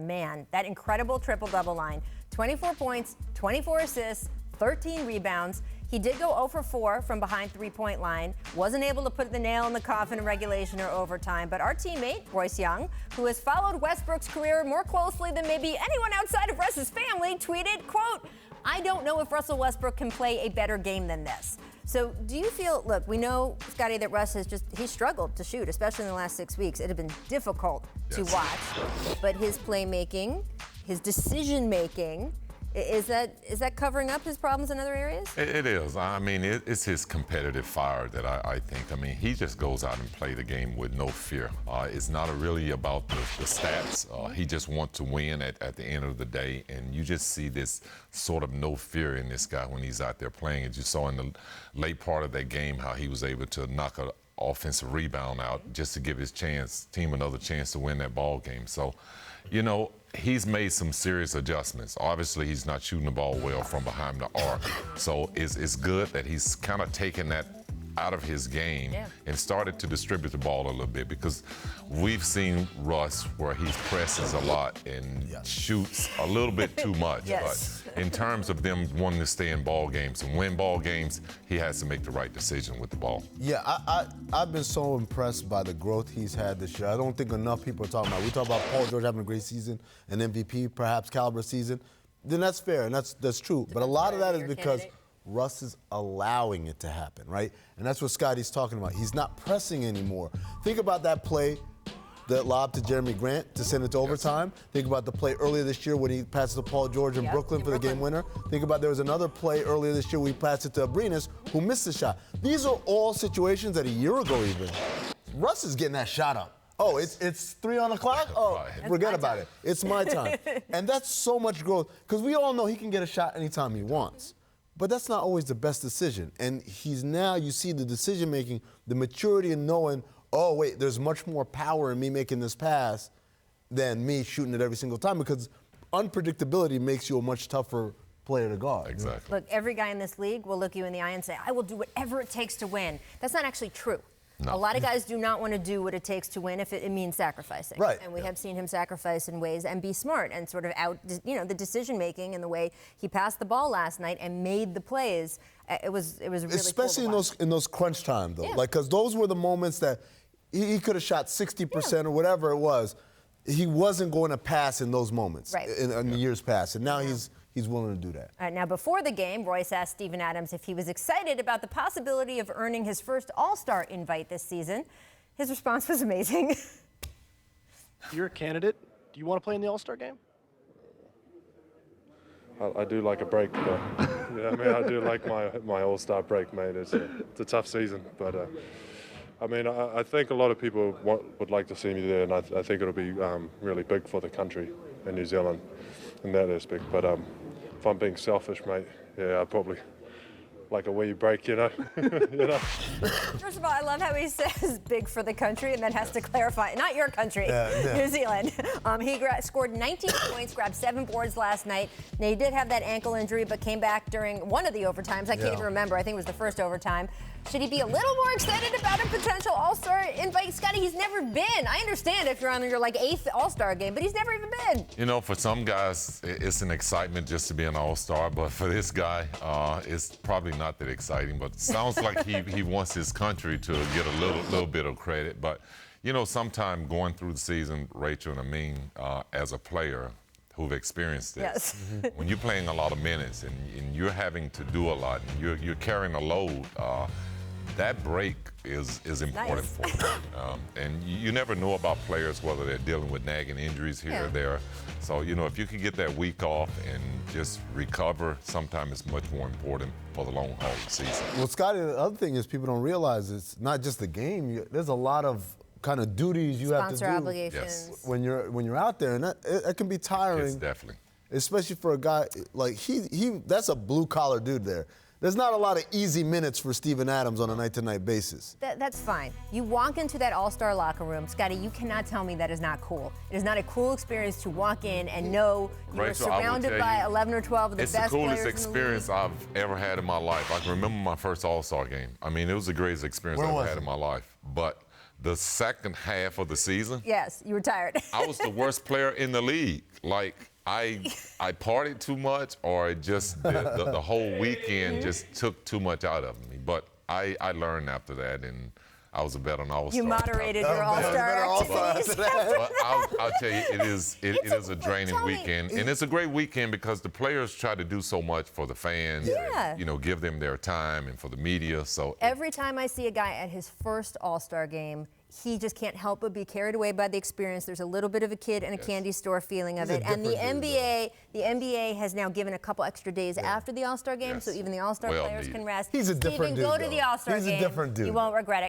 man, that incredible triple-double line. 24 points, 24 assists, 13 rebounds. He did go 0 for 4 from behind three-point line. Wasn't able to put the nail in the coffin in regulation or overtime. But our teammate, Royce Young, who has followed Westbrook's career more closely than maybe anyone outside of Russ's family, tweeted, quote, "I don't know if Russell Westbrook can play a better game than this." So do you feel, look, we know, Scottie, that Russ he struggled to shoot, especially in the last 6 weeks. It had been difficult to watch. But his playmaking, his decision-making, is that covering up his problems in other areas? It is. I mean, it's his competitive fire that I think. I mean, he just goes out and play the game with no fear. It's not really about the stats. He just wants to win at the end of the day, and you just see this sort of no fear in this guy when he's out there playing. As you saw in the late part of that game, how he was able to knock an offensive rebound out just to give his team another chance to win that ball game. So, you know, he's made some serious adjustments. Obviously, he's not shooting the ball well from behind the arc. So it's good that he's kind of taken that out of his game and started to distribute the ball a little bit, because we've seen Russ where he presses a lot and shoots a little bit too much. But in terms of them wanting to stay in ball games and win ball games, he has to make the right decision with the ball. Yeah, I've been so impressed by the growth he's had this year. I don't think enough people are talking about it. We talk about Paul George having a great season, an MVP perhaps caliber season. Then that's fair, and that's true. But a lot of that is because Russ is allowing it to happen, right? And that's what Scottie's talking about. He's not pressing anymore. Think about that play, that lob to Jeremy Grant to send it to overtime. Think about the play earlier this year when he passed to Paul George in Brooklyn for the game winner. Think about there was another play earlier this year where he passed it to Abrinas, who missed the shot. These are all situations that a year ago even, Russ is getting that shot up. Oh, it's 3 on the clock? Oh, forget about it. It's my time. And that's so much growth, because we all know he can get a shot anytime he wants. But that's not always the best decision. And he's now, you see the decision-making, the maturity in knowing, oh, wait, there's much more power in me making this pass than me shooting it every single time, because unpredictability makes you a much tougher player to guard. Exactly. Look, every guy in this league will look you in the eye and say, I will do whatever it takes to win. That's not actually true. No. A lot of guys do not want to do what it takes to win if it means sacrificing. Right. And we have seen him sacrifice in ways and be smart and sort of the decision-making and the way he passed the ball last night and made the plays. It was really especially cool in those crunch time, though. Like, because those were the moments that he could have shot 60% or whatever it was. He wasn't going to pass in those moments in the years past. And now he's willing to do that. All right, now before the game, Royce asked Steven Adams if he was excited about the possibility of earning his first All-Star invite this season. His response was amazing. You're a candidate. Do you want to play in the All-Star game? I do like a break, but yeah, I mean, I do like my All-Star break, mate. It's a tough season, but I mean, I think a lot of people would like to see me there, and I think it'll be really big for the country in New Zealand in that aspect. But if I'm being selfish, mate, yeah, I probably like a wee break, you know. First of all, I love how he says big for the country and then has to clarify, not your country, New Zealand. He scored 19 points, grabbed 7 boards last night. Now, he did have that ankle injury, but came back during one of the overtimes. I can't even remember. I think it was the first overtime. Should he be a little more excited about a potential All-Star invite? Scottie, he's never been. I understand if you're on your 8th All-Star game, but he's never even been. You know, for some guys, it's an excitement just to be an All-Star, but for this guy, it's probably not that exciting. But it sounds like he wants his country to get a little bit of credit. But, you know, sometime going through the season, Rachel and Amin, as a player who've experienced this, when you're playing a lot of minutes and you're having to do a lot and you're carrying a load, that break is important for you. And you never know about players, whether they're dealing with nagging injuries here or there. So, you know, if you can get that week off and just recover, sometimes it's much more important for the long haul of the season. Well, Scottie, the other thing is people don't realize it's not just the game. There's a lot of kind of duties you have to do. Sponsor obligations. When you're out there, and that can be tiring. It's definitely. Especially for a guy like that's a blue-collar dude there. There's not a lot of easy minutes for Steven Adams on a night-to-night basis. That's fine. You walk into that All-Star locker room, Scottie, you cannot tell me that is not cool. It is not a cool experience to walk in and know you're surrounded by 11 or 12 of the best players in the league. It's the coolest experience I've ever had in my life. I can remember my first All-Star game. I mean, it was the greatest experience I've ever had in my life. But the second half of the season, Yes, you were tired. I was the worst player in the league. Like, I partied too much, or it just the whole weekend just took too much out of me. But I learned after that, and I was a better All-Star. You moderated your All-Star activities. But I'll tell you, it is a draining weekend, and it's a great weekend because the players try to do so much for the fans, Yeah. and, give them their time, and for the media. So Every time I see a guy at his first All-Star game, he just can't help but be carried away by the experience. There's a little bit of a kid in a candy store feeling of He's it. a And the different dude, NBA has now given a couple extra days after the All-Star game, so even the All-Star Well players needed. can rest. He's a different Steven, dude, go to though. the All-Star He's a game. different dude. You won't regret it.